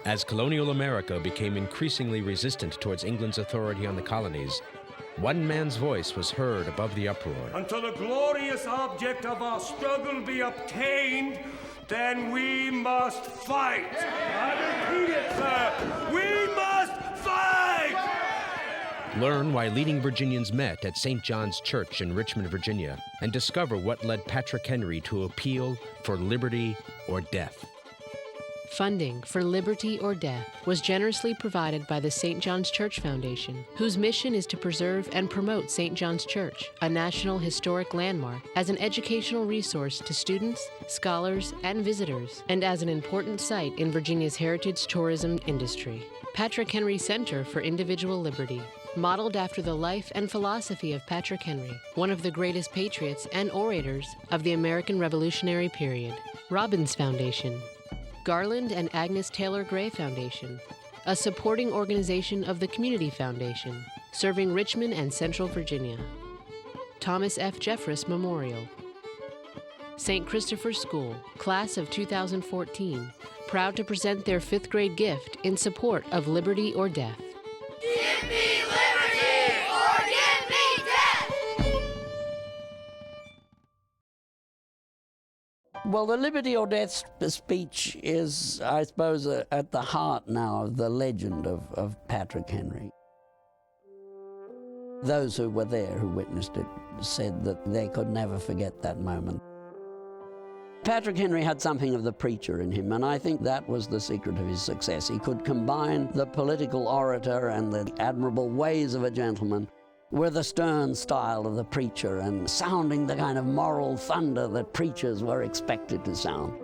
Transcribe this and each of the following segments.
As colonial America became increasingly resistant towards England's authority on the colonies, one man's voice was heard above the uproar. Until the glorious object of our struggle be obtained, then we must fight. I repeat it, sir. We must fight! Learn why leading Virginians met at St. John's Church in Richmond, Virginia, and discover what led Patrick Henry to appeal for liberty or death. Funding for Liberty or Death was generously provided by the St. John's Church Foundation, whose mission is to preserve and promote St. John's Church, a national historic landmark, as an educational resource to students, scholars, and visitors, and as an important site in Virginia's heritage tourism industry. Patrick Henry Center for Individual Liberty, modeled after the life and philosophy of Patrick Henry, one of the greatest patriots and orators of the American Revolutionary period. Robbins Foundation, Garland and Agnes Taylor Gray Foundation, a supporting organization of the Community Foundation, serving Richmond and Central Virginia. Thomas F. Jefferson Memorial. St. Christopher's School, class of 2014, proud to present their 5th grade gift in support of Liberty or Death. Give me liberty or give me death! Well, the Liberty or Death speech is, I suppose, at the heart now of the legend of Patrick Henry. Those who were there, who witnessed it, said that they could never forget that moment. Patrick Henry had something of the preacher in him, and I think that was the secret of his success. He could combine the political orator and the admirable ways of a gentleman with the stern style of the preacher and sounding the kind of moral thunder that preachers were expected to sound.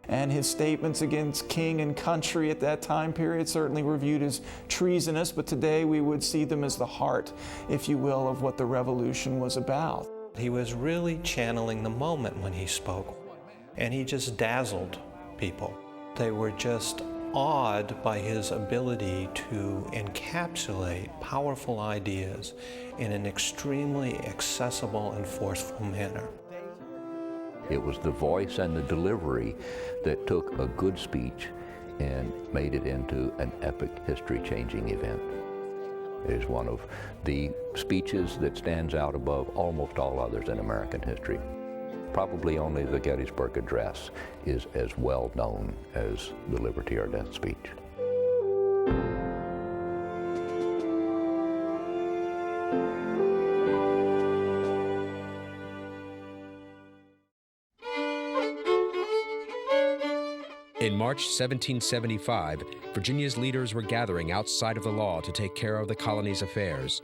And his statements against king and country at that time period certainly were viewed as treasonous, but today we would see them as the heart, if you will, of what the revolution was about. He was really channeling the moment when he spoke, and he just dazzled people. They were just awed by his ability to encapsulate powerful ideas in an extremely accessible and forceful manner. It was the voice and the delivery that took a good speech and made it into an epic, history-changing event. It is one of the speeches that stands out above almost all others in American history. Probably only the Gettysburg Address is as well known as the Liberty or Death speech. In March 1775, Virginia's leaders were gathering outside of the law to take care of the colony's affairs.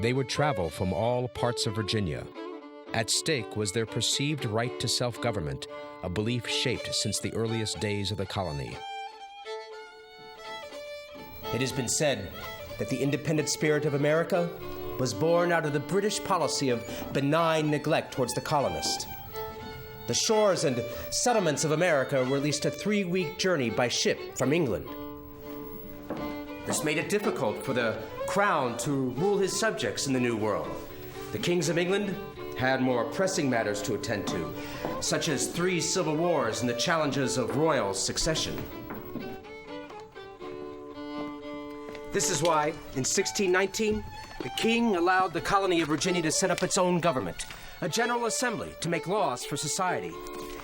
They would travel from all parts of Virginia. At stake was their perceived right to self-government, a belief shaped since the earliest days of the colony. It has been said that the independent spirit of America was born out of the British policy of benign neglect towards the colonists. The shores and settlements of America were at least a 3-week journey by ship from England. This made it difficult for the crown to rule his subjects in the New World. The kings of England had more pressing matters to attend to, such as 3 civil wars and the challenges of royal succession. This is why, in 1619, the king allowed the colony of Virginia to set up its own government, a general assembly to make laws for society.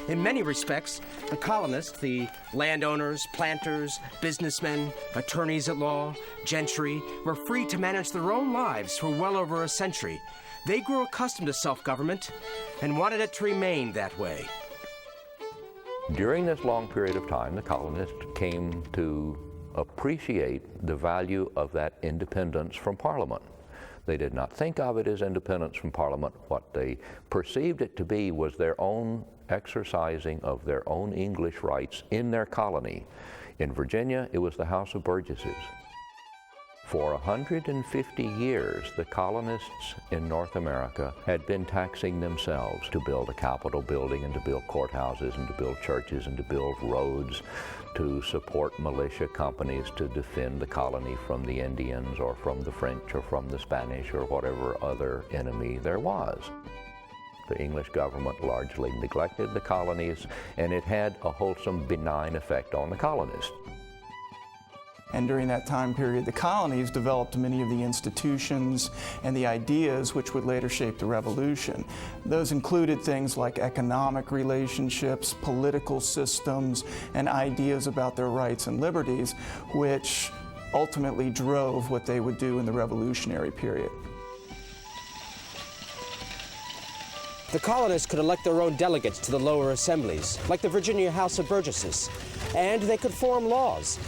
In many respects, the colonists, the landowners, planters, businessmen, attorneys at law, gentry, were free to manage their own lives for well over a century. They grew accustomed to self-government and wanted it to remain that way. During this long period of time, the colonists came to appreciate the value of that independence from Parliament. They did not think of it as independence from Parliament. What they perceived it to be was their own exercising of their own English rights in their colony. In Virginia, it was the House of Burgesses. For 150 years, the colonists in North America had been taxing themselves to build a Capitol building and to build courthouses and to build churches and to build roads, to support militia companies to defend the colony from the Indians or from the French or from the Spanish or whatever other enemy there was. The English government largely neglected the colonies, and it had a wholesome, benign effect on the colonists. And during that time period, the colonies developed many of the institutions and the ideas which would later shape the Revolution. Those included things like economic relationships, political systems, and ideas about their rights and liberties, which ultimately drove what they would do in the Revolutionary period. The colonists could elect their own delegates to the lower assemblies, like the Virginia House of Burgesses, and they could form laws.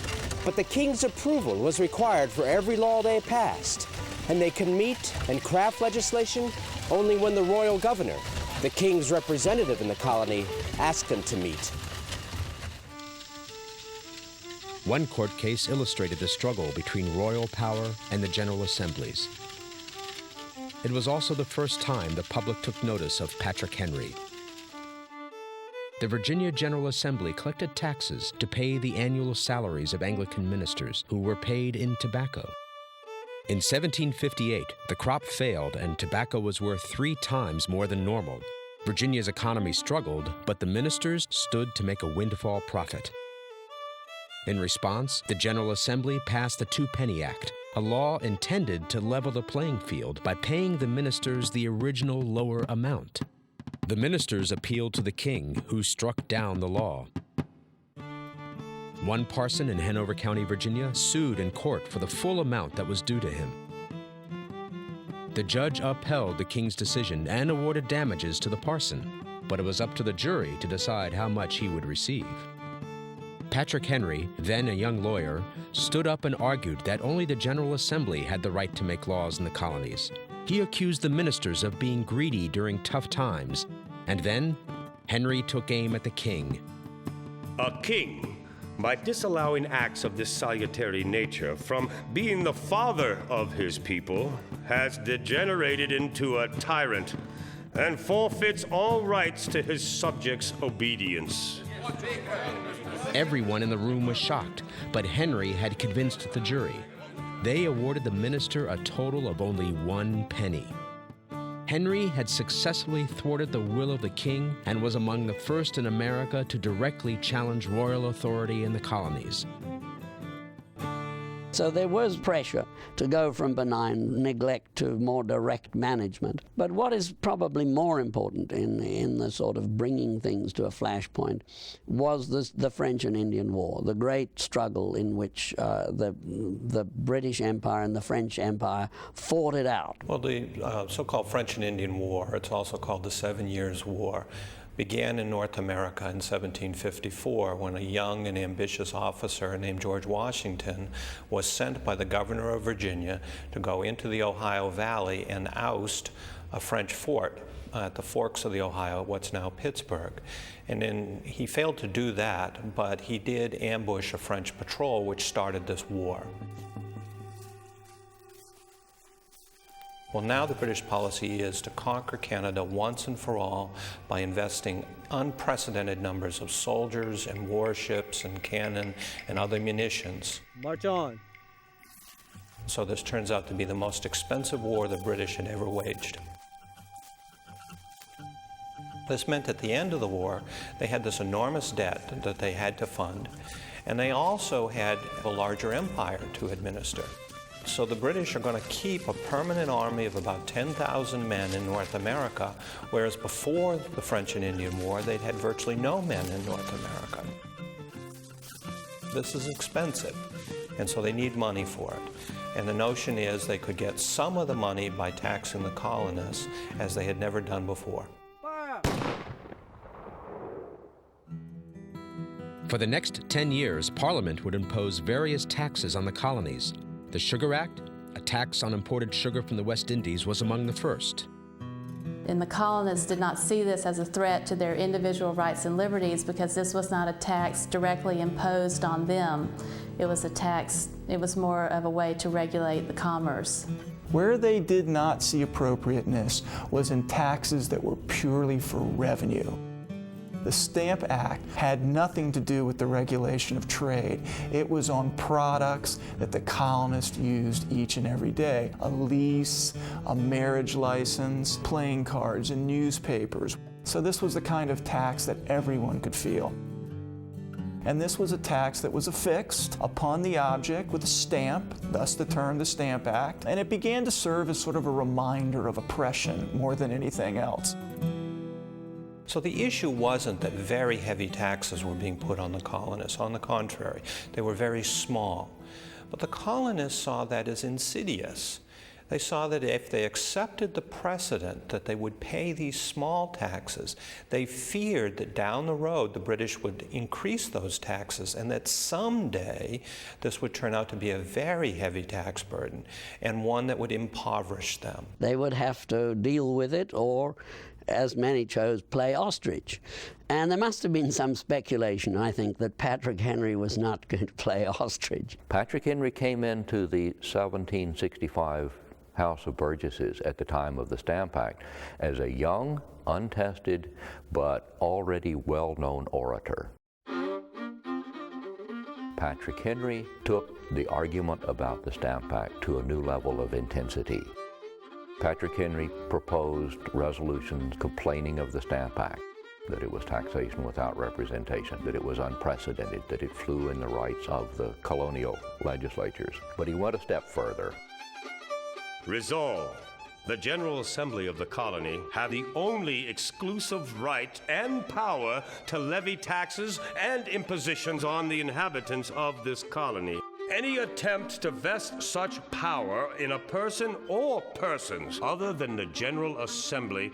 But the king's approval was required for every law they passed, and they could meet and craft legislation only when the royal governor, the king's representative in the colony, asked them to meet. One court case illustrated the struggle between royal power and the General Assemblies. It was also the first time the public took notice of Patrick Henry. The Virginia General Assembly collected taxes to pay the annual salaries of Anglican ministers who were paid in tobacco. In 1758, the crop failed and tobacco was worth 3 times more than normal. Virginia's economy struggled, but the ministers stood to make a windfall profit. In response, the General Assembly passed the Twopenny Act, a law intended to level the playing field by paying the ministers the original lower amount. The ministers appealed to the king, who struck down the law. One parson in Hanover County, Virginia, sued in court for the full amount that was due to him. The judge upheld the king's decision and awarded damages to the parson, but it was up to the jury to decide how much he would receive. Patrick Henry, then a young lawyer, stood up and argued that only the General Assembly had the right to make laws in the colonies. He accused the ministers of being greedy during tough times, and then Henry took aim at the king. A king, by disallowing acts of this salutary nature from being the father of his people, has degenerated into a tyrant and forfeits all rights to his subjects' obedience. Everyone in the room was shocked, but Henry had convinced the jury. They awarded the minister a total of only 1 penny. Henry had successfully thwarted the will of the king and was among the first in America to directly challenge royal authority in the colonies. So there was pressure to go from benign neglect to more direct management. But what is probably more important in the sort of bringing things to a flashpoint was the French and Indian War, the great struggle in which the British Empire and the French Empire fought it out. Well, the so-called French and Indian War, it's also called the 7 Years' War, began in North America in 1754 when a young and ambitious officer named George Washington was sent by the governor of Virginia to go into the Ohio Valley and oust a French fort at the forks of the Ohio, what's now Pittsburgh. And then he failed to do that, but he did ambush a French patrol, which started this war. Well, now the British policy is to conquer Canada once and for all by investing unprecedented numbers of soldiers and warships and cannon and other munitions. March on. So this turns out to be the most expensive war the British had ever waged. This meant at the end of the war, they had this enormous debt that they had to fund, and they also had a larger empire to administer. So the British are going to keep a permanent army of about 10,000 men in North America, whereas before the French and Indian War, they'd had virtually no men in North America. This is expensive, and so they need money for it. And the notion is they could get some of the money by taxing the colonists, as they had never done before. For the next 10 years, Parliament would impose various taxes on the colonies. The Sugar Act, a tax on imported sugar from the West Indies, was among the first. And the colonists did not see this as a threat to their individual rights and liberties because this was not a tax directly imposed on them. It was a tax, it was more of a way to regulate the commerce. Where they did not see appropriateness was in taxes that were purely for revenue. The Stamp Act had nothing to do with the regulation of trade. It was on products that the colonists used each and every day. A lease, a marriage license, playing cards, and newspapers. So this was the kind of tax that everyone could feel. And this was a tax that was affixed upon the object with a stamp, thus the term the Stamp Act, and it began to serve as sort of a reminder of oppression more than anything else. So the issue wasn't that very heavy taxes were being put on the colonists. On the contrary, they were very small. But the colonists saw that as insidious. They saw that if they accepted the precedent that they would pay these small taxes, they feared that down the road the British would increase those taxes and that someday this would turn out to be a very heavy tax burden and one that would impoverish them. They would have to deal with it or, as many chose, play ostrich. And there must have been some speculation, I think, that Patrick Henry was not going to play ostrich. Patrick Henry came into the 1765 House of Burgesses at the time of the Stamp Act as a young, untested, but already well-known orator. Patrick Henry took the argument about the Stamp Act to a new level of intensity. Patrick Henry proposed resolutions complaining of the Stamp Act, that it was taxation without representation, that it was unprecedented, that it flew in the rights of the colonial legislatures. But he went a step further. Resolved, the General Assembly of the colony have the only exclusive right and power to levy taxes and impositions on the inhabitants of this colony. Any attempt to vest such power in a person or persons other than the General Assembly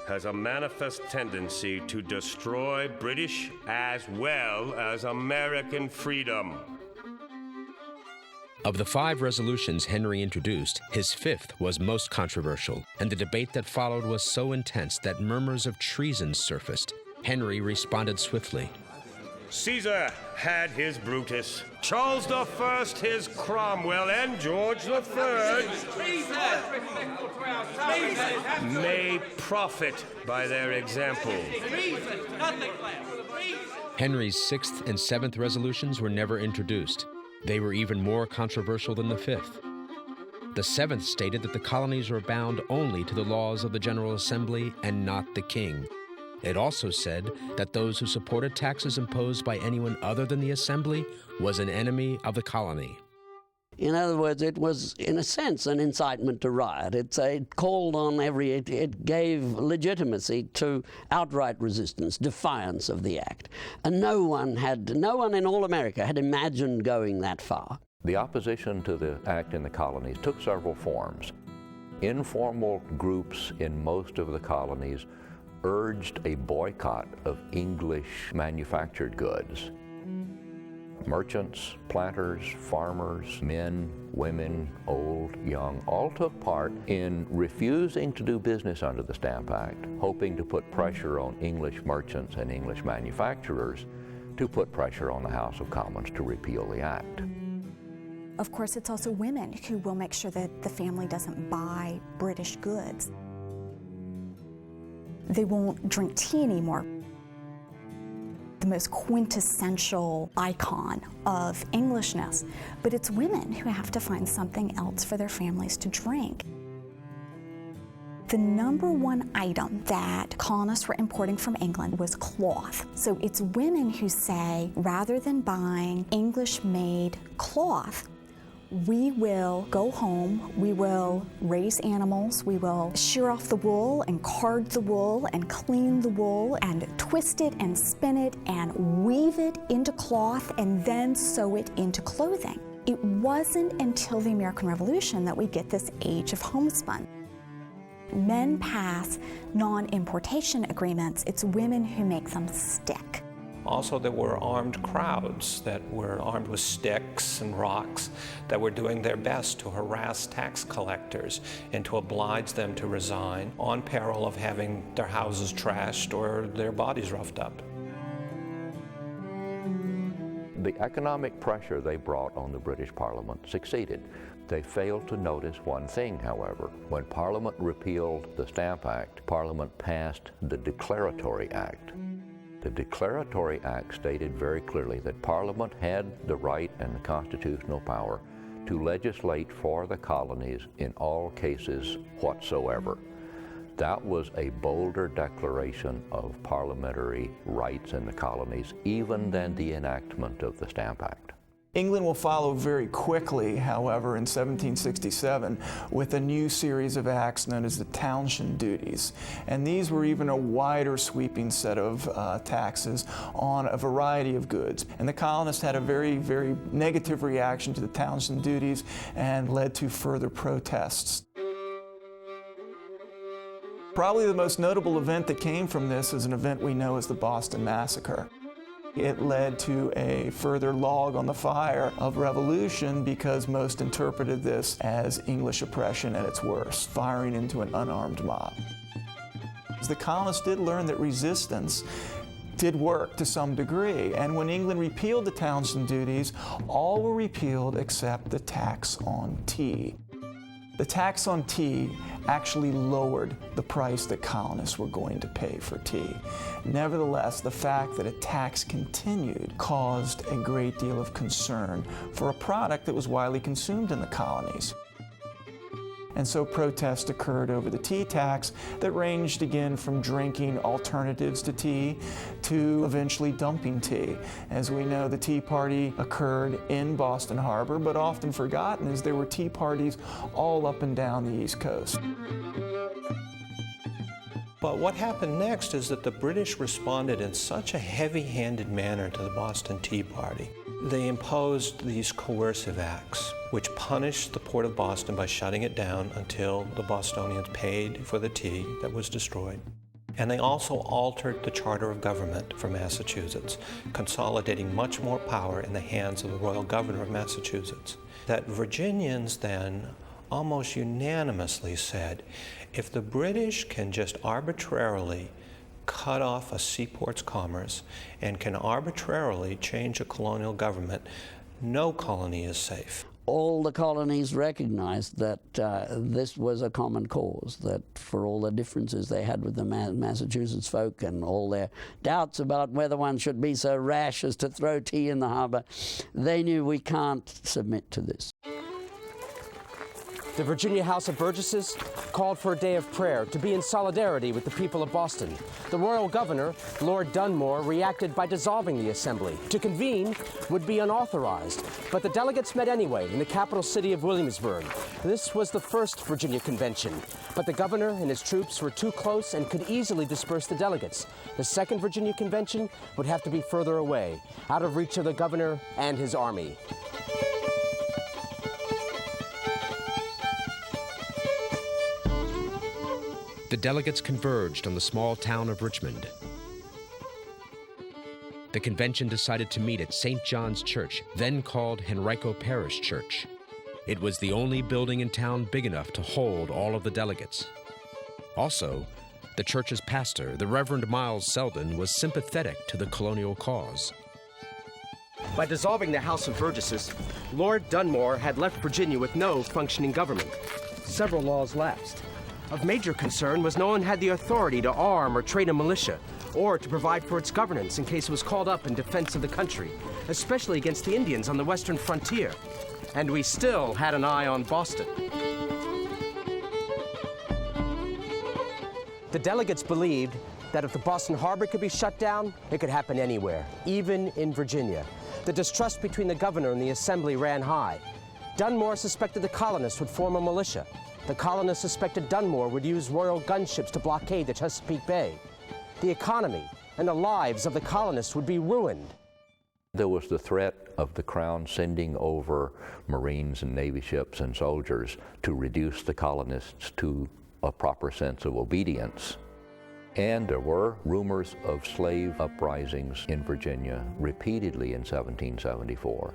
has a manifest tendency to destroy British as well as American freedom. Of the 5 resolutions Henry introduced, his 5th was most controversial, and the debate that followed was so intense that murmurs of treason surfaced. Henry responded swiftly. Caesar had his Brutus, Charles I his Cromwell, and George III may profit by their example. Henry's 6th and 7th resolutions were never introduced. They were even more controversial than the 5th. The 7th stated that the colonies were bound only to the laws of the General Assembly and not the king. It also said that those who supported taxes imposed by anyone other than the Assembly was an enemy of the colony. In other words, it was, in a sense, an incitement to riot. It called on it gave legitimacy to outright resistance, defiance of the act. And no one in all America had imagined going that far. The opposition to the act in the colonies took several forms. Informal groups in most of the colonies urged a boycott of English manufactured goods. Merchants, planters, farmers, men, women, old, young, all took part in refusing to do business under the Stamp Act, hoping to put pressure on English merchants and English manufacturers to put pressure on the House of Commons to repeal the act. Of course, it's also women who will make sure that the family doesn't buy British goods. They won't drink tea anymore. The most quintessential icon of Englishness, but it's women who have to find something else for their families to drink. The #1 item that colonists were importing from England was cloth. So it's women who say, rather than buying English-made cloth, we will go home, we will raise animals, we will shear off the wool and card the wool and clean the wool and twist it and spin it and weave it into cloth and then sew it into clothing. It wasn't until the American Revolution that we get this age of homespun. Men pass non-importation agreements, it's women who make them stick. Also, there were armed crowds that were armed with sticks and rocks that were doing their best to harass tax collectors and to oblige them to resign on peril of having their houses trashed or their bodies roughed up. The economic pressure they brought on the British Parliament succeeded. They failed to notice one thing, however. When Parliament repealed the Stamp Act, Parliament passed the Declaratory Act. The Declaratory Act stated very clearly that Parliament had the right and the constitutional power to legislate for the colonies in all cases whatsoever. That was a bolder declaration of parliamentary rights in the colonies even than the enactment of the Stamp Act. England will follow very quickly, however, in 1767 with a new series of acts known as the Townshend duties. And these were even a wider sweeping set of taxes on a variety of goods. And the colonists had a very, very negative reaction to the Townshend duties and led to further protests. Probably the most notable event that came from this is an event we know as the Boston Massacre. It led to a further log on the fire of revolution because most interpreted this as English oppression at its worst, firing into an unarmed mob. The colonists did learn that resistance did work to some degree, and when England repealed the Townshend duties, all were repealed except the tax on tea. The tax on tea actually lowered the price that colonists were going to pay for tea. Nevertheless, the fact that a tax continued caused a great deal of concern for a product that was widely consumed in the colonies. And so protests occurred over the tea tax that ranged again from drinking alternatives to tea to eventually dumping tea. As we know, the Tea Party occurred in Boston Harbor, but often forgotten is there were tea parties all up and down the East Coast. But what happened next is that the British responded in such a heavy-handed manner to the Boston Tea Party. They imposed these coercive acts, which punished the Port of Boston by shutting it down until the Bostonians paid for the tea that was destroyed. And they also altered the charter of government for Massachusetts, consolidating much more power in the hands of the royal governor of Massachusetts. That Virginians then almost unanimously said, if the British can just arbitrarily cut off a seaport's commerce and can arbitrarily change a colonial government, no colony is safe. All the colonies recognized that this was a common cause, that for all the differences they had with the Massachusetts folk and all their doubts about whether one should be so rash as to throw tea in the harbor, they knew we can't submit to this. The Virginia House of Burgesses called for a day of prayer to be in solidarity with the people of Boston. The royal governor, Lord Dunmore, reacted by dissolving the assembly. To convene would be unauthorized, but the delegates met anyway in the capital city of Williamsburg. This was the first Virginia convention, but the governor and his troops were too close and could easily disperse the delegates. The second Virginia convention would have to be further away, out of reach of the governor and his army. The delegates converged on the small town of Richmond. The convention decided to meet at St. John's Church, then called Henrico Parish Church. It was the only building in town big enough to hold all of the delegates. Also, the church's pastor, the Reverend Miles Selden, was sympathetic to the colonial cause. By dissolving the House of Burgesses, Lord Dunmore had left Virginia with no functioning government. Several laws lapsed. Of major concern was no one had the authority to arm or train a militia, or to provide for its governance in case it was called up in defense of the country, especially against the Indians on the western frontier. And we still had an eye on Boston. The delegates believed that if the Boston Harbor could be shut down, it could happen anywhere, even in Virginia. The distrust between the governor and the assembly ran high. Dunmore suspected the colonists would form a militia. The colonists suspected Dunmore would use royal gunships to blockade the Chesapeake Bay. The economy and the lives of the colonists would be ruined. There was the threat of the Crown sending over Marines and Navy ships and soldiers to reduce the colonists to a proper sense of obedience. And there were rumors of slave uprisings in Virginia repeatedly in 1774.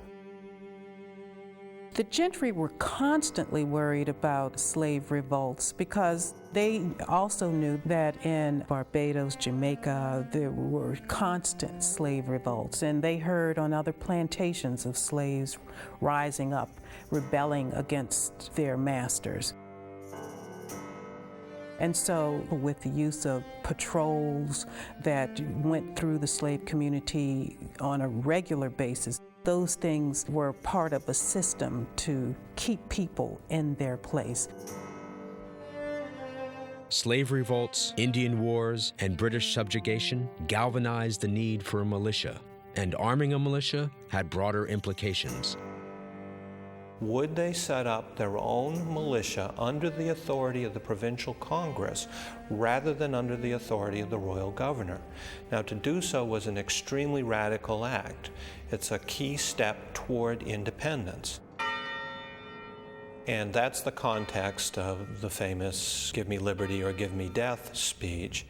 The gentry were constantly worried about slave revolts because they also knew that in Barbados, Jamaica, there were constant slave revolts, and they heard on other plantations of slaves rising up, rebelling against their masters. And so with the use of patrols that went through the slave community on a regular basis, those things were part of a system to keep people in their place. Slave revolts, Indian wars, and British subjugation galvanized the need for a militia, and arming a militia had broader implications. Would they set up their own militia under the authority of the provincial Congress rather than under the authority of the royal governor? Now, to do so was an extremely radical act. It's a key step toward independence. And that's the context of the famous "Give me liberty or give me death" speech.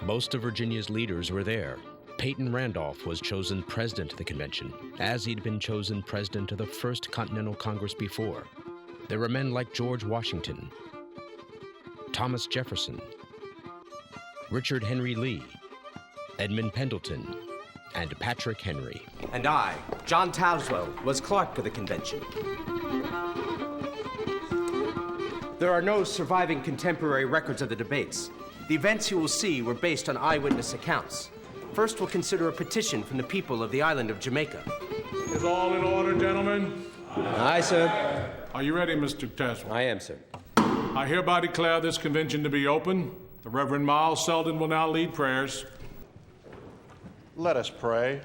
Most of Virginia's leaders were there. Peyton Randolph was chosen president of the convention, as he'd been chosen president of the First Continental Congress before. There were men like George Washington, Thomas Jefferson, Richard Henry Lee, Edmund Pendleton, and Patrick Henry. And I, John Townswell, was clerk of the convention. There are no surviving contemporary records of the debates. The events you will see were based on eyewitness accounts. First, we'll consider a petition from the people of the island of Jamaica. Is all in order, gentlemen? Aye, sir. Are you ready, Mr. Tazewell? I am, sir. I hereby declare this convention to be open. The Reverend Miles Selden will now lead prayers. Let us pray.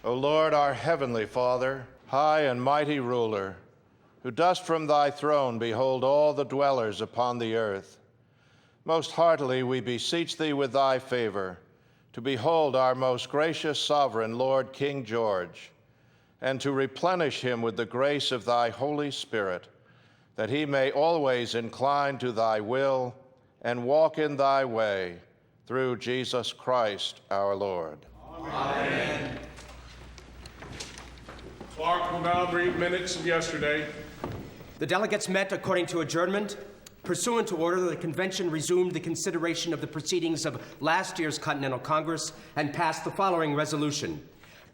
O Lord, our heavenly Father, high and mighty ruler, who dost from thy throne behold all the dwellers upon the earth, most heartily we beseech thee with thy favor to behold our most gracious sovereign, Lord King George, and to replenish him with the grace of thy Holy Spirit, that he may always incline to thy will and walk in thy way, through Jesus Christ our Lord. Amen. Clerk will now read minutes of yesterday. The delegates met according to adjournment. Pursuant to order, the convention resumed the consideration of the proceedings of last year's Continental Congress and passed the following resolution.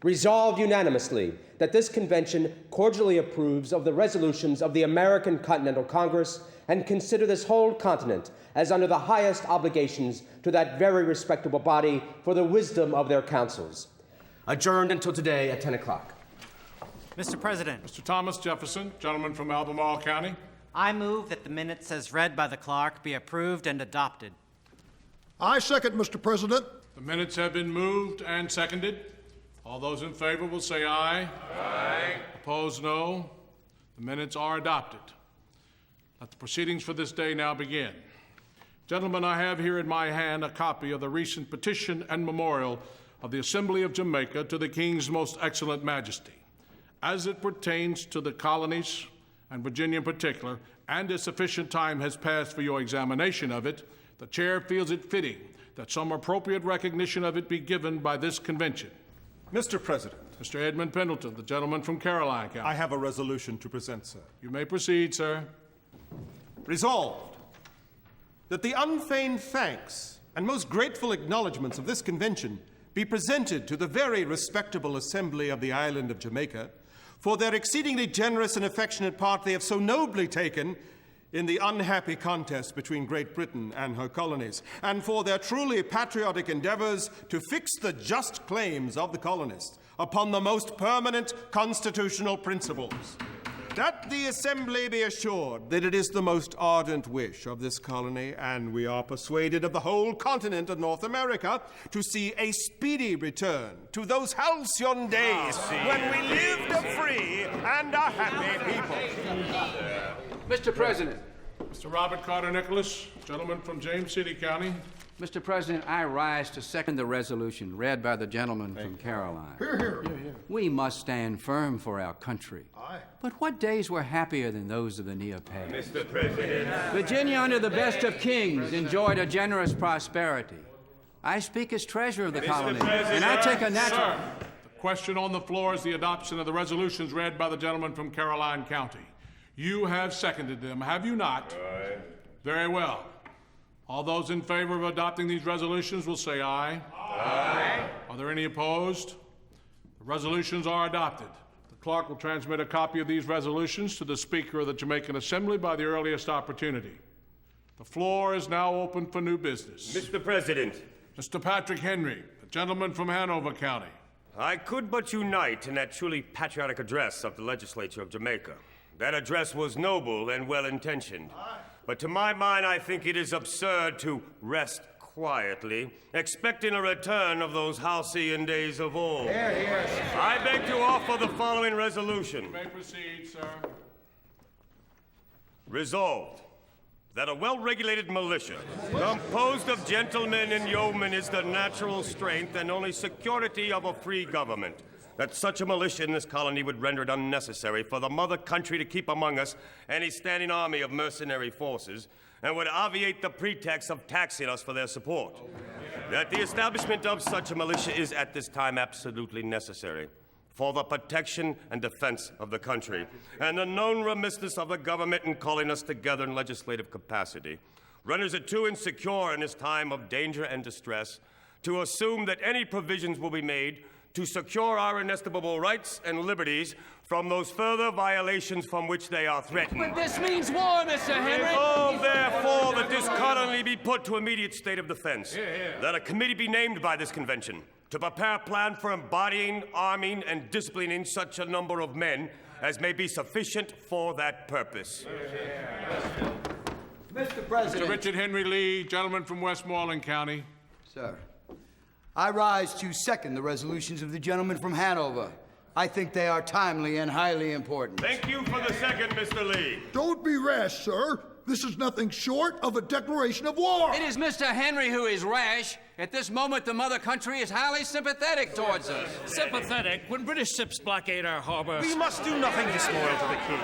Resolved unanimously that this convention cordially approves of the resolutions of the American Continental Congress and consider this whole continent as under the highest obligations to that very respectable body for the wisdom of their counsels. Adjourned until today at 10 o'clock. Mr. President. Mr. Thomas Jefferson, gentleman from Albemarle County. I move that the minutes as read by the clerk be approved and adopted. I second, Mr. President. The minutes have been moved and seconded. All those in favor will say aye. Aye. Opposed, no. The minutes are adopted. Let the proceedings for this day now begin. Gentlemen, I have here in my hand a copy of the recent petition and memorial of the Assembly of Jamaica to the King's Most Excellent Majesty. As it pertains to the colonies, and Virginia in particular, and as sufficient time has passed for your examination of it, the Chair feels it fitting that some appropriate recognition of it be given by this convention. Mr. President. Mr. Edmund Pendleton, the gentleman from Caroline County. I have a resolution to present, sir. You may proceed, sir. Resolved that the unfeigned thanks and most grateful acknowledgments of this convention be presented to the very respectable Assembly of the island of Jamaica for their exceedingly generous and affectionate part they have so nobly taken in the unhappy contest between Great Britain and her colonies, and for their truly patriotic endeavors to fix the just claims of the colonists upon the most permanent constitutional principles. That the Assembly be assured that it is the most ardent wish of this colony, and we are persuaded of the whole continent of North America, to see a speedy return to those halcyon days when we lived a free and a happy people. Mr. President. Mr. Robert Carter Nicholas, gentleman from James City County. Mr. President, I rise to second the resolution read by the gentleman from Caroline. Hear, hear. We must stand firm for our country. Aye. But what days were happier than those of the near past? Mr. President. Virginia, under the best of kings, enjoyed a generous prosperity. I speak as treasurer of the colony, and I take a natural... Sir, the question on the floor is the adoption of the resolutions read by the gentleman from Caroline County. You have seconded them, have you not? Aye. Very well. All those in favor of adopting these resolutions will say aye. Aye. Are there any opposed? The resolutions are adopted. The clerk will transmit a copy of these resolutions to the Speaker of the Jamaican Assembly by the earliest opportunity. The floor is now open for new business. Mr. President. Mr. Patrick Henry, the gentleman from Hanover County. I could but unite in that truly patriotic address of the legislature of Jamaica. That address was noble and well-intentioned. But to my mind, I think it is absurd to rest quietly, expecting a return of those halcyon days of old. Here, here. I beg to offer the following resolution. You may proceed, sir. Resolved that a well-regulated militia, composed of gentlemen and yeomen, is the natural strength and only security of a free government. That such a militia in this colony would render it unnecessary for the mother country to keep among us any standing army of mercenary forces, and would obviate the pretext of taxing us for their support. That the establishment of such a militia is at this time absolutely necessary for the protection and defense of the country, and the known remissness of the government in calling us together in legislative capacity renders it too insecure in this time of danger and distress to assume that any provisions will be made to secure our inestimable rights and liberties from those further violations from which they are threatened. But this means war, Mr. Henry! Oh, therefore, that this colony be put to immediate state of defense. That a committee be named by this convention to prepare a plan for embodying, arming, and disciplining such a number of men as may be sufficient for that purpose. Mr. President. Mr. Richard Henry Lee, gentleman from Westmoreland County. Sir, I rise to second the resolutions of the gentleman from Hanover. I think they are timely and highly important. Thank you for the second, Mr. Lee. Don't be rash, sir. This is nothing short of a declaration of war. It is Mr. Henry who is rash. At this moment, the mother country is highly sympathetic towards us. Sympathetic when British ships blockade our harbors. We must do nothing disloyal to the king.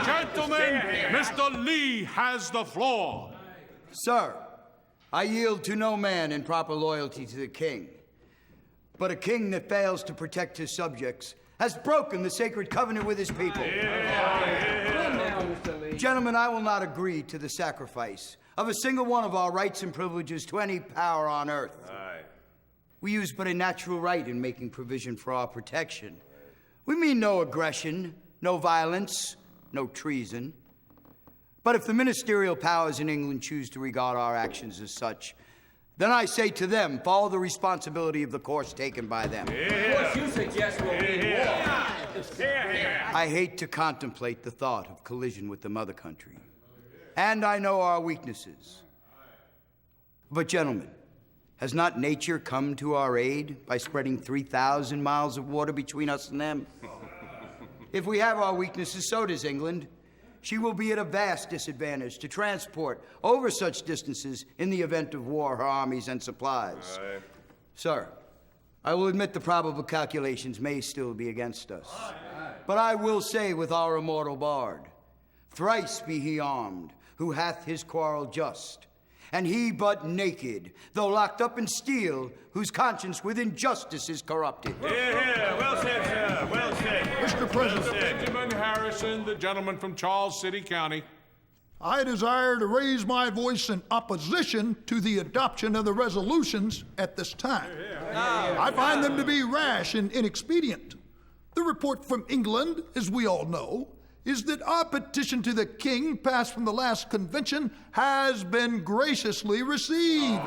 Gentlemen, Mr. Lee has the floor. Sir, I yield to no man in proper loyalty to the king. But a king that fails to protect his subjects has broken the sacred covenant with his people. Gentlemen, I will not agree to the sacrifice of a single one of our rights and privileges to any power on earth. We use but a natural right in making provision for our protection. We mean no aggression, no violence, no treason. But if the ministerial powers in England choose to regard our actions as such, then I say to them, follow the responsibility of the course taken by them. Of course you suggest we'll be war. I hate to contemplate the thought of collision with the mother country. And I know our weaknesses. But gentlemen, has not nature come to our aid by spreading 3,000 miles of water between us and them? If we have our weaknesses, so does England. She will be at a vast disadvantage to transport over such distances in the event of war her armies and supplies. Sir, I will admit the probable calculations may still be against us. But I will say with our immortal bard, thrice be he armed who hath his quarrel just, and he but naked, though locked up in steel, whose conscience with injustice is corrupted. Well said, sir. Well said. Mr. President. Benjamin Harrison, the gentleman from Charles City County. I desire to raise my voice in opposition to the adoption of the resolutions at this time. I find them to be rash and inexpedient. The report from England, as we all know, is that our petition to the king passed from the last convention has been graciously received.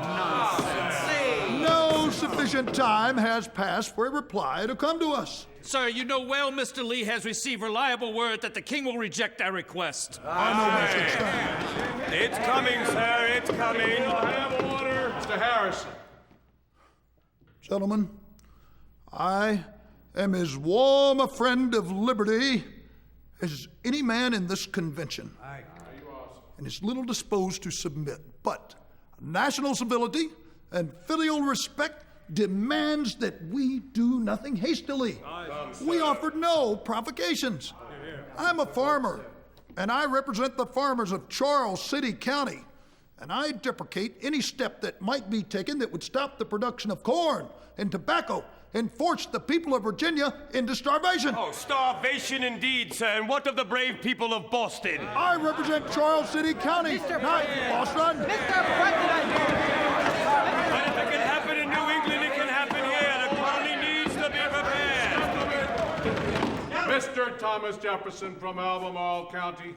No sufficient time has passed for a reply to come to us. Sir, you know well Mr. Lee has received reliable word that the king will reject our request. I know my such time. It's coming, sir. It's coming. Have order. Mr. Harrison. Gentlemen, I am as warm a friend of liberty as any man in this convention, and is little disposed to submit. But national civility and filial respect demands that we do nothing hastily. We offered no provocations. I'm a farmer, and I represent the farmers of Charles City County, and I deprecate any step that might be taken that would stop the production of corn and tobacco and force the people of Virginia into starvation. Oh, starvation indeed, sir. And what of the brave people of Boston? I represent Charles City County, not Boston. Mr. President! But if it can happen in New England, it can happen here. The colony needs to be prepared. Thomas Jefferson from Albemarle County.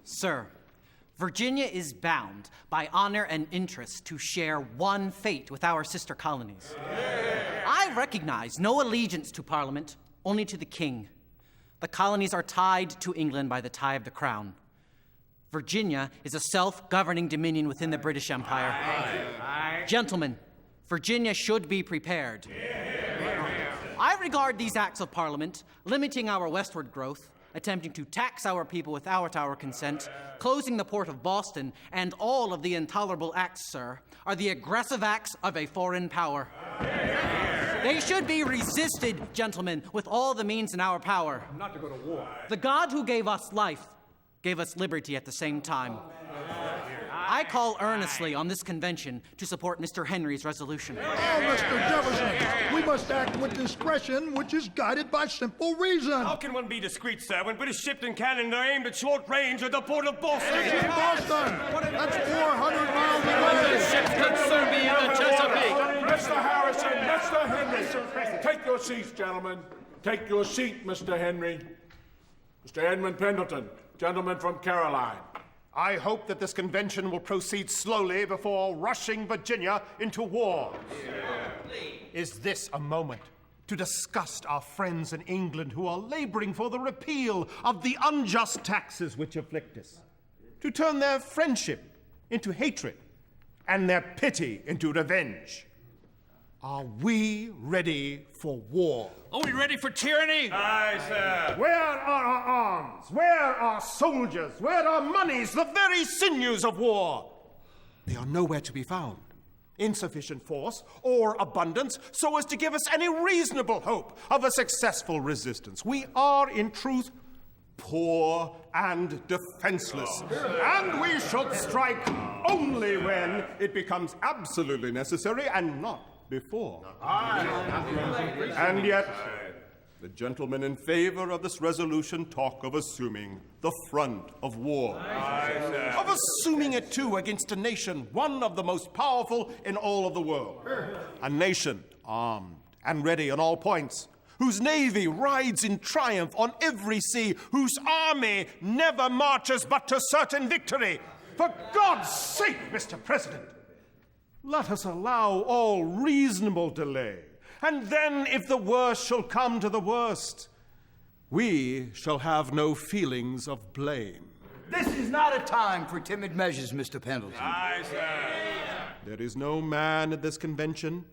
Sir, Virginia is bound by honor and interest to share one fate with our sister colonies. I recognize no allegiance to Parliament, only to the King. The colonies are tied to England by the tie of the crown. Virginia is a self-governing dominion within the British Empire. Gentlemen, Virginia should be prepared. I regard these acts of Parliament, limiting our westward growth, attempting to tax our people without our consent, closing the port of Boston, and all of the intolerable acts, sir, are the aggressive acts of a foreign power. They should be resisted, gentlemen, with all the means in our power. Not to go to war. The God who gave us life gave us liberty at the same time. I call earnestly on this convention to support Mr. Henry's resolution. Oh, Mr. Jefferson, we must act with discretion, which is guided by simple reason. How can one be discreet, sir, when British ships and cannon are aimed at short range at the port of Boston? It's in Boston. That's 400 miles away. The ships concern me in the Chesapeake. Mr. Harrison, Mr. Henry. Take your seats, gentlemen. Take your seat, Mr. Henry. Mr. Edmund Pendleton, gentleman from Caroline. I hope that this convention will proceed slowly before rushing Virginia into war. Is this a moment to disgust our friends in England who are laboring for the repeal of the unjust taxes which afflict us? To turn their friendship into hatred and their pity into revenge? Are we ready for war? Are we ready for tyranny? Aye, sir. Where are our arms? Where are soldiers? Where are monies, the very sinews of war? They are nowhere to be found. Insufficient force or abundance so as to give us any reasonable hope of a successful resistance. We are, in truth, poor and defenseless. And we should strike only when it becomes absolutely necessary and not before. And yet, the gentlemen in favor of this resolution talk of assuming the front of war. Of assuming it, too, against a nation, one of the most powerful in all of the world. A nation armed and ready on all points, whose navy rides in triumph on every sea, whose army never marches but to certain victory. For God's sake, Mr. President, let us allow all reasonable delay, and then, if the worst shall come to the worst, we shall have no feelings of blame. This is not a time for timid measures, Mr. Pendleton. Aye, sir. There is no man at this convention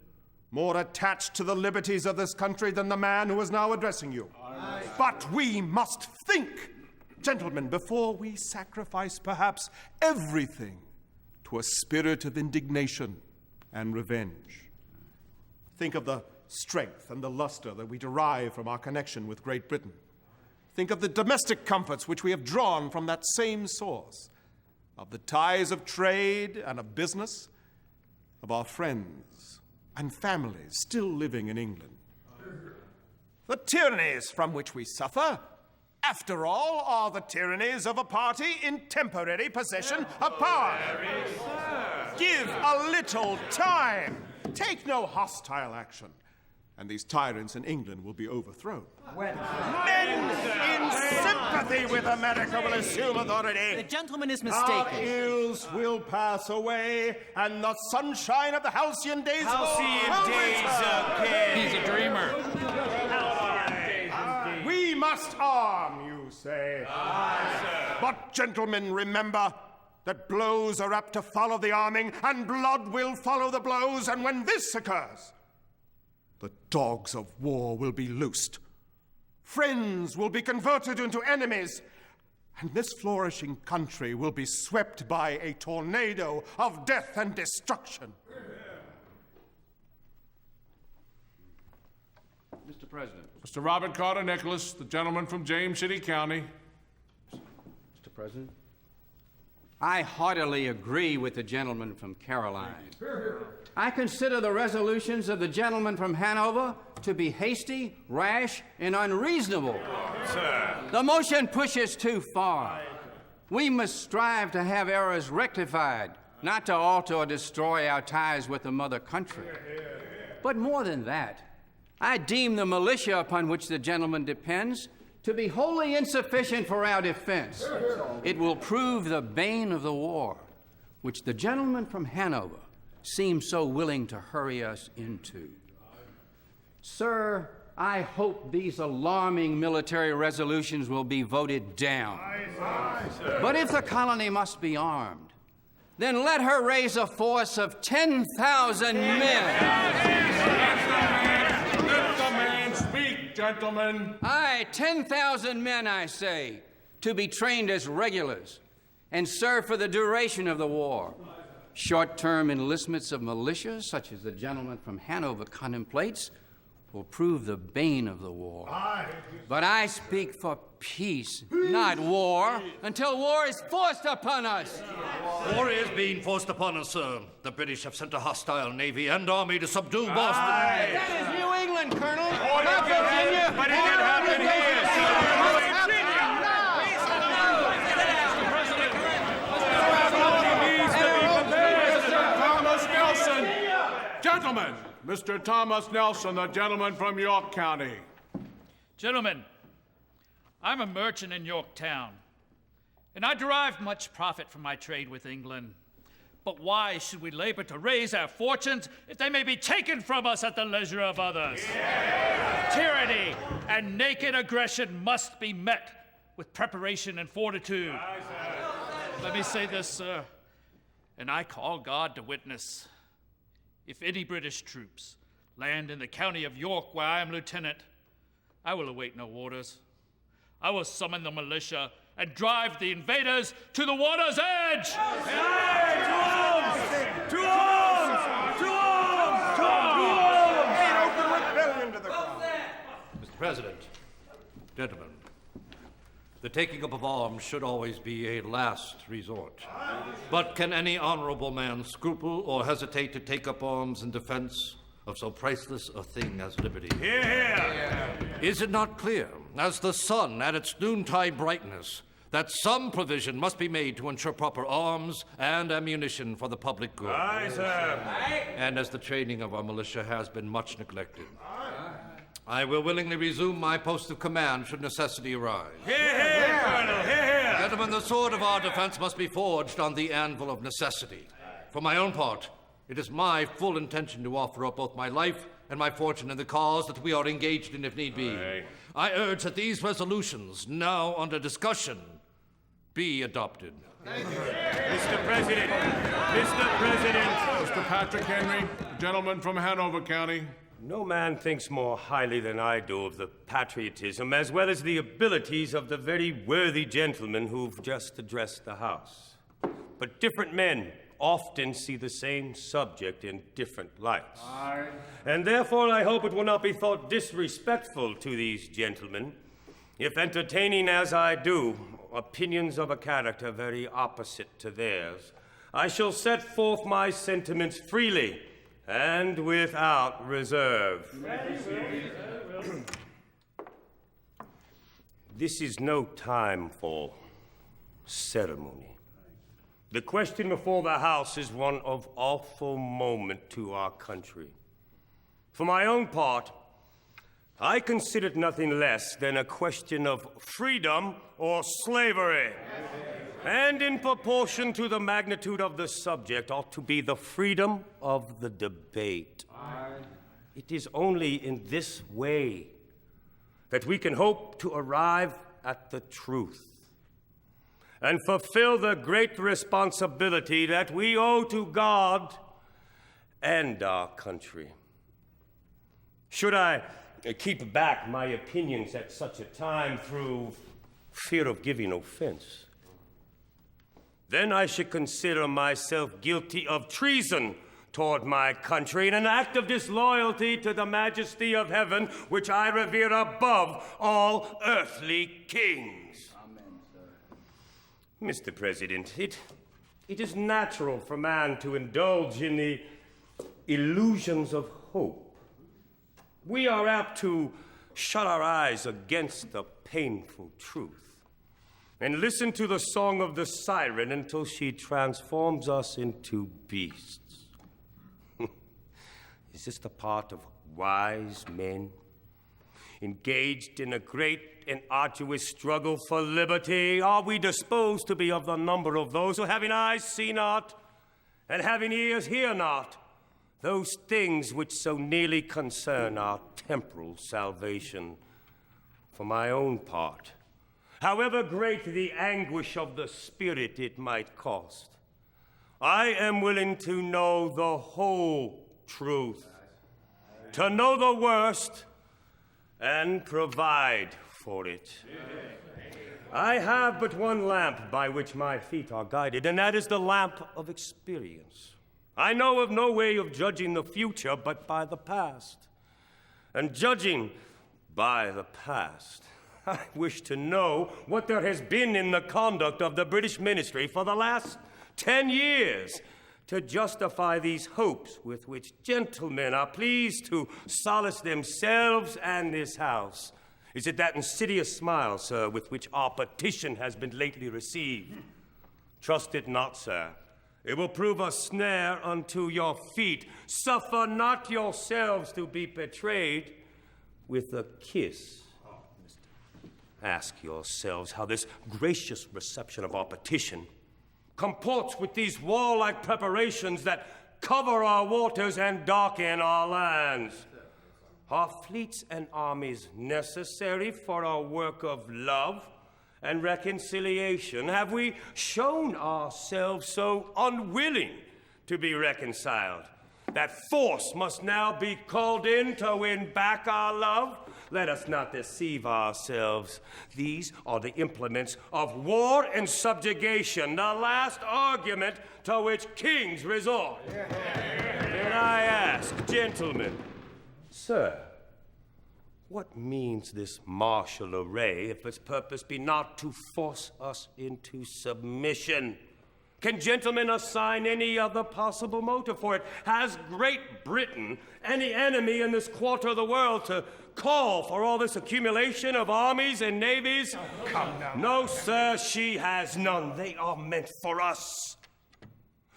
more attached to the liberties of this country than the man who is now addressing you. Aye. But we must think, gentlemen, before we sacrifice perhaps everything to a spirit of indignation and revenge. Think of the strength and the luster that we derive from our connection with Great Britain. Think of the domestic comforts which we have drawn from that same source, of the ties of trade and of business, of our friends and families still living in England. The tyrannies from which we suffer, after all, are the tyrannies of a party in temporary possession of power. Give a little time. Take no hostile action, and these tyrants in England will be overthrown. Men in sympathy with America will assume authority. The gentleman is mistaken. Our ills will pass away, and the sunshine of the halcyon days Halcyon days again. He's a dreamer. We must arm, you say. Aye, sir. But, gentlemen, remember that blows are apt to follow the arming, and blood will follow the blows, and when this occurs, the dogs of war will be loosed. Friends will be converted into enemies, and this flourishing country will be swept by a tornado of death and destruction. Mr. President. Mr. Robert Carter Nicholas, the gentleman from James City County. Mr. President. I heartily agree with the gentleman from Caroline. I consider the resolutions of the gentleman from Hanover to be hasty, rash, and unreasonable. Sir. The motion pushes too far. We must strive to have errors rectified, not to alter or destroy our ties with the mother country. But more than that, I deem the militia upon which the gentleman depends to be wholly insufficient for our defense. It will prove the bane of the war, which the gentleman from Hanover seems so willing to hurry us into. Sir, I hope these alarming military resolutions will be voted down. But if the colony must be armed, then let her raise a force of 10,000 men. Let the man speak, gentlemen. Aye, 10,000 men, I say, to be trained as regulars and serve for the duration of the war. Short-term enlistments of militia, such as the gentleman from Hanover contemplates, will prove the bane of the war. But I speak for peace, not war, until war is forced upon us. War is being forced upon us, sir. The British have sent a hostile navy and army to subdue Boston. That is New England, Colonel, not Virginia. But it didn't happen here, Gentlemen, Mr. Thomas Nelson, the gentleman from York County. Gentlemen, I'm a merchant in Yorktown, and I derive much profit from my trade with England. But why should we labor to raise our fortunes if they may be taken from us at the leisure of others? Tyranny and naked aggression must be met with preparation and fortitude. Let me say this, sir, and I call God to witness. If any British troops land in the county of York, where I am lieutenant, I will await no orders. I will summon the militia and drive the invaders to the water's edge! To arms! To arms! To arms! To arms! An open rebellion to the crown. Mr. President, gentlemen, the taking up of arms should always be a last resort. But can any honorable man scruple or hesitate to take up arms in defense of so priceless a thing as liberty? Hear, hear. Is it not clear, as the sun at its noontide brightness, that some provision must be made to ensure proper arms and ammunition for the public good? Aye, sir. And as the training of our militia has been much neglected, I will willingly resume my post of command should necessity arise. Hear, hear, Colonel, hear, hear. Gentlemen, the sword of our defense must be forged on the anvil of necessity. For my own part, it is my full intention to offer up both my life and my fortune in the cause that we are engaged in if need be. Aye. I urge that these resolutions, now under discussion, be adopted. Mr. President, Mr. President. Mr. Patrick Henry, gentleman from Hanover County. No man thinks more highly than I do of the patriotism as well as the abilities of the very worthy gentlemen who've just addressed the House. But different men often see the same subject in different lights. Aye. And therefore I hope it will not be thought disrespectful to these gentlemen if, entertaining as I do opinions of a character very opposite to theirs, I shall set forth my sentiments freely and without reserve. This is no time for ceremony. The question before the House is one of awful moment to our country. For my own part, I consider it nothing less than a question of freedom or slavery. And in proportion to the magnitude of the subject ought to be the freedom of the debate. It is only in this way that we can hope to arrive at the truth and fulfill the great responsibility that we owe to God and our country. Should I keep back my opinions at such a time through fear of giving offense, then I should consider myself guilty of treason toward my country and an act of disloyalty to the majesty of heaven, which I revere above all earthly kings. Amen, sir. Mr. President, it is natural for man to indulge in the illusions of hope. We are apt to shut our eyes against the painful truth and listen to the song of the siren until she transforms us into beasts. Is this the part of wise men engaged in a great and arduous struggle for liberty? Are we disposed to be of the number of those who, having eyes, see not, and having ears, hear not, those things which so nearly concern our temporal salvation? For my own part, however great the anguish of the spirit it might cost, I am willing to know the whole truth, to know the worst, and provide for it. I have but one lamp by which my feet are guided, and that is the lamp of experience. I know of no way of judging the future but by the past. And judging by the past, I wish to know what there has been in the conduct of the British ministry for the last 10 years to justify these hopes with which gentlemen are pleased to solace themselves and this House. Is it that insidious smile, sir, with which our petition has been lately received? Trust it not, sir. It will prove a snare unto your feet. Suffer not yourselves to be betrayed with a kiss. Ask yourselves how this gracious reception of our petition comports with these warlike preparations that cover our waters and darken our lands. Are fleets and armies necessary for our work of love and reconciliation? Have we shown ourselves so unwilling to be reconciled that force must now be called in to win back our love? Let us not deceive ourselves. These are the implements of war and subjugation, the last argument to which kings resort. And I ask, gentlemen, sir, what means this martial array if its purpose be not to force us into submission? Can gentlemen assign any other possible motive for it? Has Great Britain any enemy in this quarter of the world to call for all this accumulation of armies and navies? Oh, come now. No, sir, she has none. They are meant for us.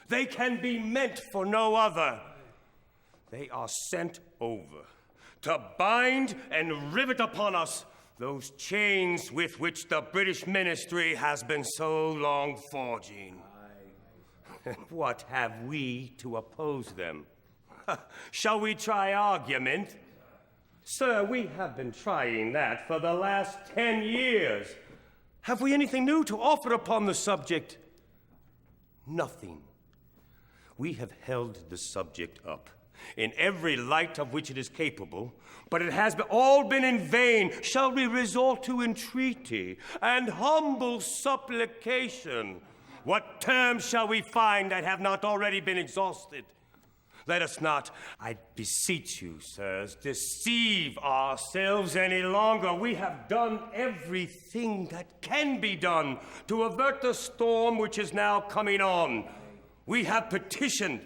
They can be meant for no other. They are sent over to bind and rivet upon us those chains with which the British ministry has been so long forging. What have we to oppose them? Shall we try argument? Sir, we have been trying that for the last 10 years. Have we anything new to offer upon the subject? Nothing. We have held the subject up in every light of which it is capable, but it has all been in vain. Shall we resort to entreaty and humble supplication? What terms shall we find that have not already been exhausted? Let us not, I beseech you, sirs, deceive ourselves any longer. We have done everything that can be done to avert the storm which is now coming on. We have petitioned,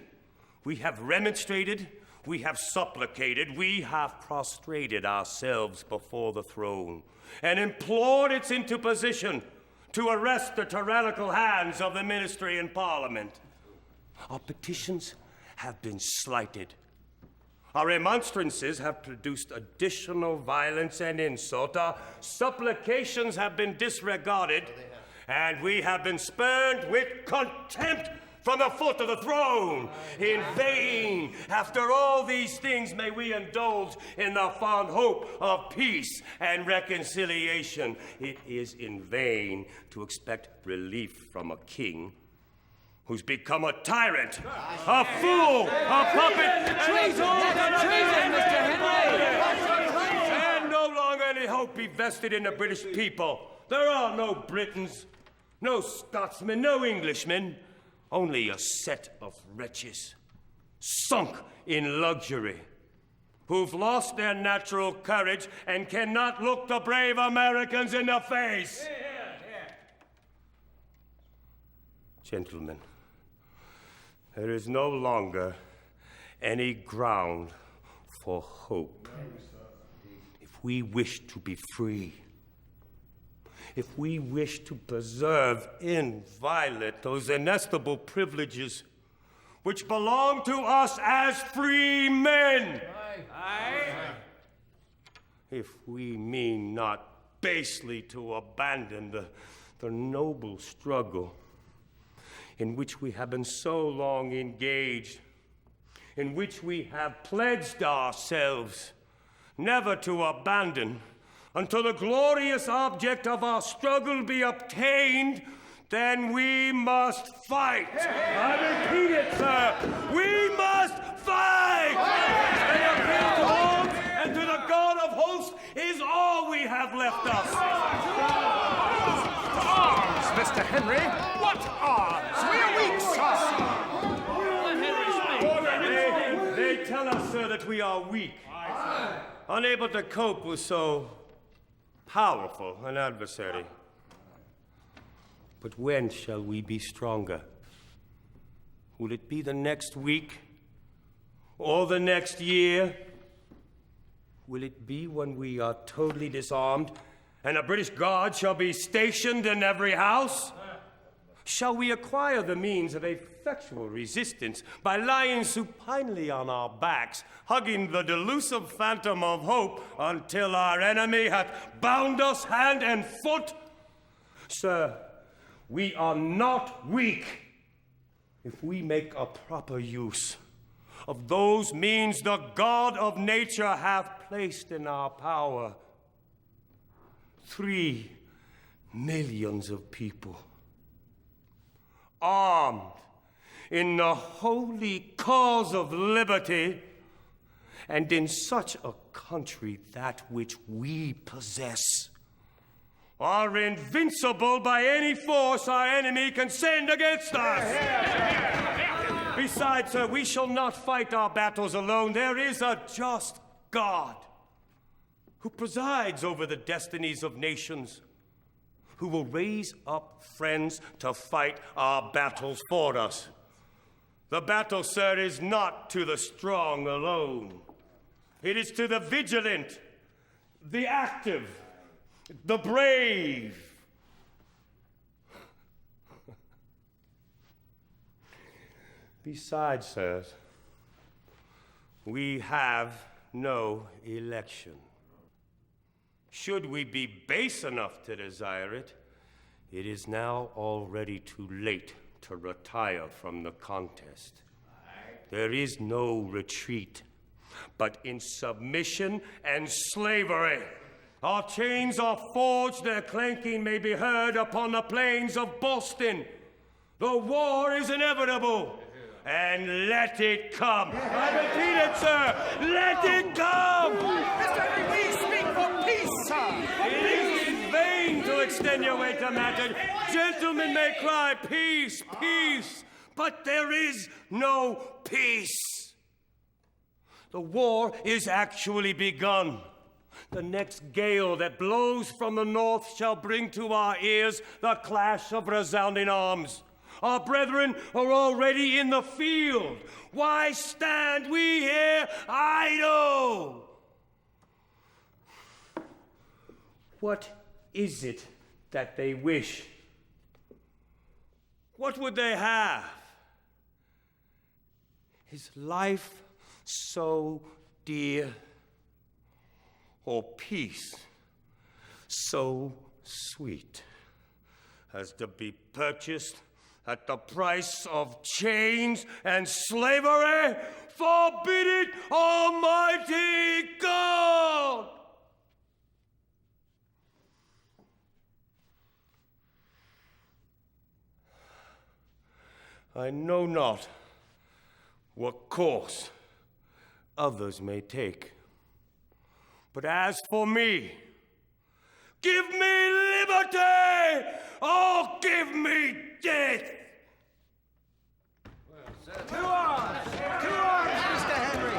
we have remonstrated, we have supplicated, we have prostrated ourselves before the throne and implored its interposition to arrest the tyrannical hands of the ministry and parliament. Our petitions have been slighted. Our remonstrances have produced additional violence and insult. Our supplications have been disregarded, and we have been spurned with contempt from the foot of the throne. In vain, after all these things, may we indulge in the fond hope of peace and reconciliation. It is in vain to expect relief from a king who's become a tyrant, a fool, a puppet, treason, Mr. Henry! And no longer any hope be vested in the British people. There are no Britons, no Scotsmen, no Englishmen. Only a set of wretches, sunk in luxury, who've lost their natural courage and cannot look the brave Americans in the face. Gentlemen, there is no longer any ground for hope. If we wish to be free, if we wish to preserve inviolate those inestimable privileges which belong to us as free men. If we mean not basely to abandon the noble struggle in which we have been so long engaged, in which we have pledged ourselves never to abandon until the glorious object of our struggle be obtained, then we must fight. I repeat it, sir. We must fight! And appeal to arms and to the God of hosts is all we have left us. Arms, Mr. Henry! What arms? We are weak, sir! They tell us, sir, that we are weak, unable to cope with so powerful an adversary. But when shall we be stronger? Will it be the next week? Or the next year? Will it be when we are totally disarmed and a British Guard shall be stationed in every house? Shall we acquire the means of effectual resistance by lying supinely on our backs, hugging the delusive phantom of hope until our enemy hath bound us hand and foot? Sir, we are not weak if we make a proper use of those means the God of nature hath placed in our power. 3 millions of people, armed in the holy cause of liberty, and in such a country that which we possess, are invincible by any force our enemy can send against us. Besides, sir, we shall not fight our battles alone. There is a just God who presides over the destinies of nations, who will raise up friends to fight our battles for us. The battle, sir, is not to the strong alone. It is to the vigilant, the active, the brave. Besides, sirs, we have no election. Should we be base enough to desire it, it is now already too late to retire from the contest. There is no retreat, but in submission and slavery. Our chains are forged, their clanking may be heard upon the plains of Boston. The war is inevitable, and let it come. I repeat it, sir, let it come! Mr. Henry, we speak for peace, sir! It is in vain to extenuate the matter. Gentlemen may cry, peace, peace, but there is no peace. The war is actually begun. The next gale that blows from the north shall bring to our ears the clash of resounding arms. Our brethren are already in the field. Why stand we here idle? What is it that they wish? What would they have? Is life so dear? Or peace so sweet as to be purchased at the price of chains and slavery? Forbid it, Almighty God! I know not what course others may take. But as for me, give me liberty or give me death! Two arms, Mr. Henry!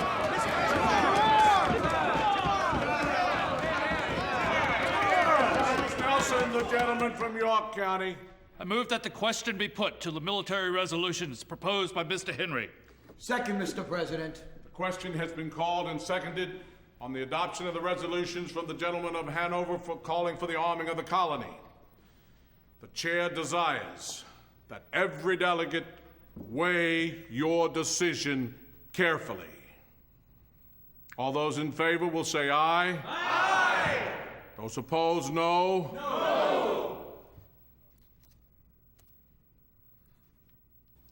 Mr. Nelson, the gentleman from York County. I move that the question be put to the military resolutions proposed by Mr. Henry. Second, Mr. President. The question has been called and seconded on the adoption of the resolutions from the gentleman of Hanover for calling for the arming of the colony. The chair desires that every delegate weigh your decision carefully. All those in favor will say aye. Aye. Those opposed, no. No.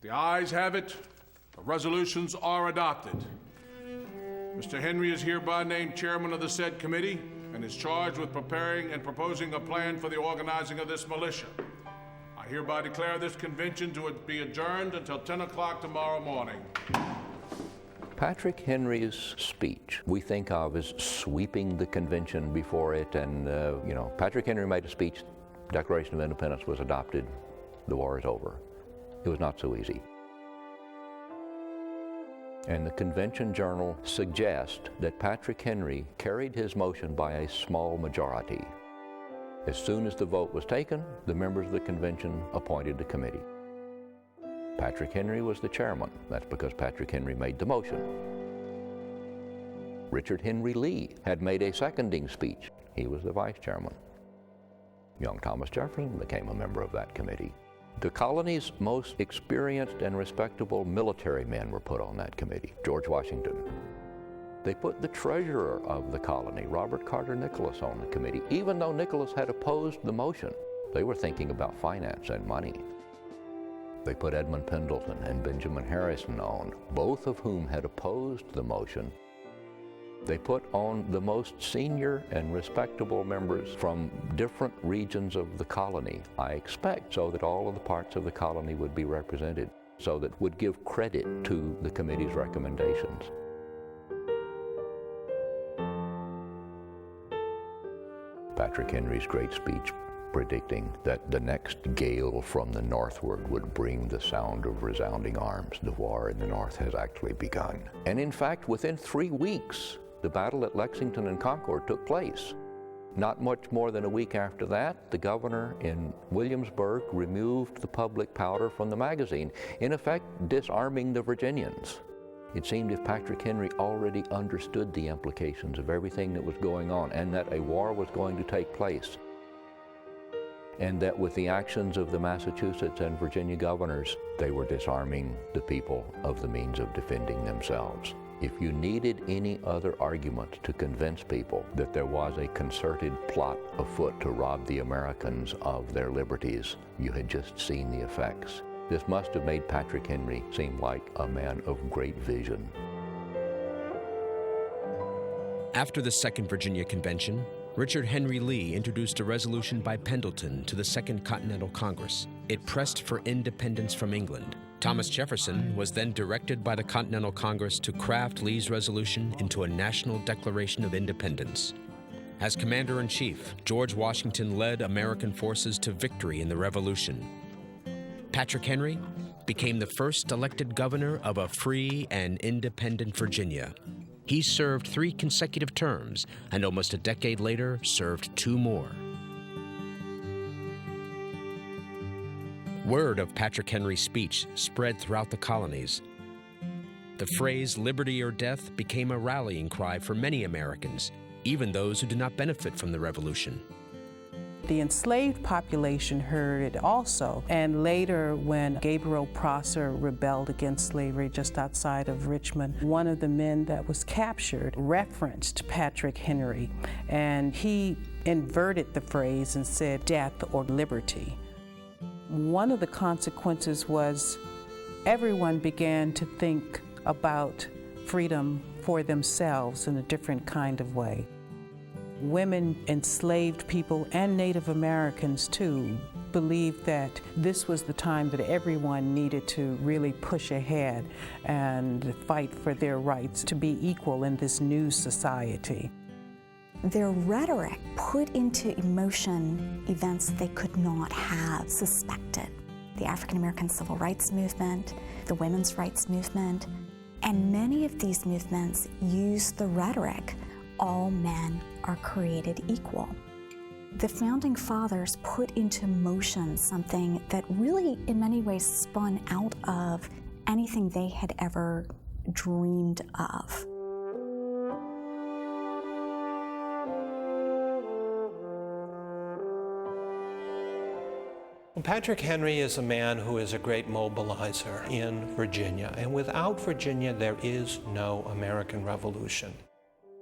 The ayes have it. The resolutions are adopted. Mr. Henry is hereby named chairman of the said committee and is charged with preparing and proposing a plan for the organizing of this militia. I hereby declare this convention to be adjourned until 10 o'clock tomorrow morning. Patrick Henry's speech we think of as sweeping the convention before it, and Patrick Henry made a speech, Declaration of Independence was adopted, the war is over. It was not so easy. And the Convention Journal suggests that Patrick Henry carried his motion by a small majority. As soon as the vote was taken, the members of the convention appointed the committee. Patrick Henry was the chairman. That's because Patrick Henry made the motion. Richard Henry Lee had made a seconding speech. He was the vice chairman. Young Thomas Jefferson became a member of that committee. The colony's most experienced and respectable military men were put on that committee. George Washington. They put the treasurer of the colony, Robert Carter Nicholas, on the committee. Even though Nicholas had opposed the motion, they were thinking about finance and money. They put Edmund Pendleton and Benjamin Harrison on, both of whom had opposed the motion. They put on the most senior and respectable members from different regions of the colony, I expect, so that all of the parts of the colony would be represented, so that would give credit to the committee's recommendations. Patrick Henry's great speech predicting that the next gale from the northward would bring the sound of resounding arms. The war in the north has actually begun. And in fact, within 3 weeks, the battle at Lexington and Concord took place. Not much more than a week after that, the governor in Williamsburg removed the public powder from the magazine, in effect disarming the Virginians. It seemed if Patrick Henry already understood the implications of everything that was going on and that a war was going to take place, and that with the actions of the Massachusetts and Virginia governors, they were disarming the people of the means of defending themselves. If you needed any other argument to convince people that there was a concerted plot afoot to rob the Americans of their liberties, you had just seen the effects. This must have made Patrick Henry seem like a man of great vision. After the Second Virginia Convention, Richard Henry Lee introduced a resolution by Pendleton to the Second Continental Congress. It pressed for independence from England. Thomas Jefferson was then directed by the Continental Congress to craft Lee's resolution into a national declaration of independence. As Commander-in-Chief, George Washington led American forces to victory in the Revolution. Patrick Henry became the first elected governor of a free and independent Virginia. He served 3 consecutive terms, and almost a decade later served 2 more. Word of Patrick Henry's speech spread throughout the colonies. The phrase "liberty or death" became a rallying cry for many Americans, even those who did not benefit from the Revolution. The enslaved population heard it also, and later when Gabriel Prosser rebelled against slavery just outside of Richmond, one of the men that was captured referenced Patrick Henry, and he inverted the phrase and said death or liberty. One of the consequences was everyone began to think about freedom for themselves in a different kind of way. Women, enslaved people, and Native Americans too believed that this was the time that everyone needed to really push ahead and fight for their rights to be equal in this new society. Their rhetoric put into emotion events they could not have suspected. The African American Civil Rights Movement, the Women's Rights Movement, and many of these movements use the rhetoric, all men are created equal. The Founding Fathers put into motion something that really in many ways spun out of anything they had ever dreamed of. Well, Patrick Henry is a man who is a great mobilizer in Virginia, and without Virginia, there is no American Revolution.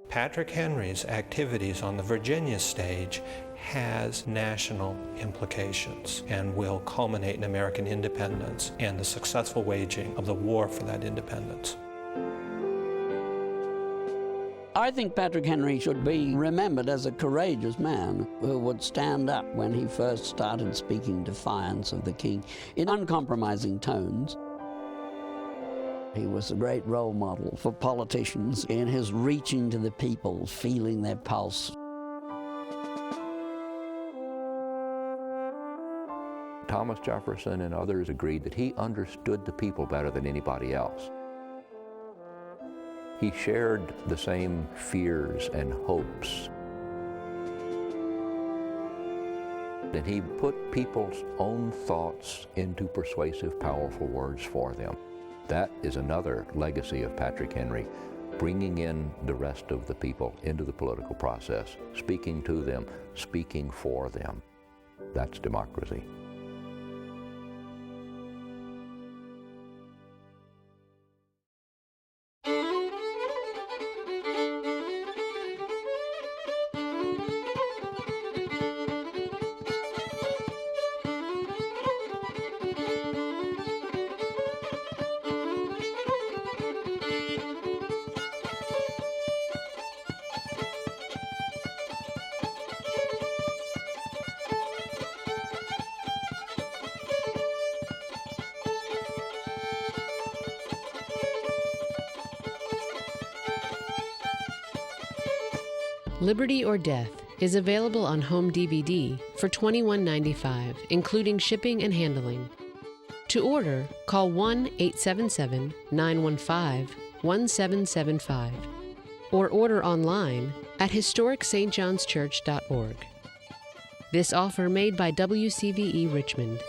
Patrick Henry's activities on the Virginia stage has national implications and will culminate in American independence and the successful waging of the war for that independence. I think Patrick Henry should be remembered as a courageous man who would stand up when he first started speaking defiance of the king in uncompromising tones. He was a great role model for politicians in his reaching to the people, feeling their pulse. Thomas Jefferson and others agreed that he understood the people better than anybody else. He shared the same fears and hopes. And he put people's own thoughts into persuasive, powerful words for them. That is another legacy of Patrick Henry, bringing in the rest of the people into the political process, speaking to them, speaking for them. That's democracy. Liberty or Death is available on home DVD for $21.95, including shipping and handling. To order, call 1-877-915-1775 or order online at historicstjohnschurch.org. This offer made by WCVE Richmond.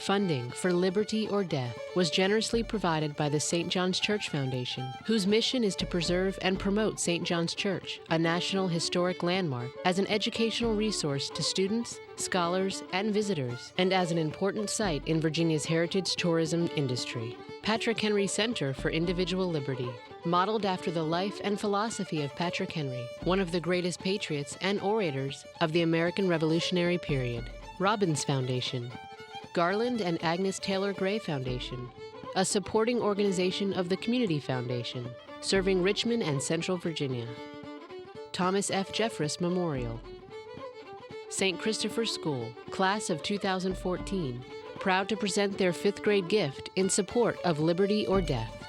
Funding for Liberty or Death was generously provided by the St. John's Church Foundation, whose mission is to preserve and promote St. John's Church, a national historic landmark, as an educational resource to students, scholars, and visitors, and as an important site in Virginia's heritage tourism industry. Patrick Henry Center for Individual Liberty, modeled after the life and philosophy of Patrick Henry, one of the greatest patriots and orators of the American Revolutionary period. Robbins Foundation, Garland and Agnes Taylor Gray Foundation, a supporting organization of the Community Foundation, serving Richmond and Central Virginia. Thomas F. Jeffress Memorial. St. Christopher School, Class of 2014, proud to present their 5th grade gift in support of Liberty or Death.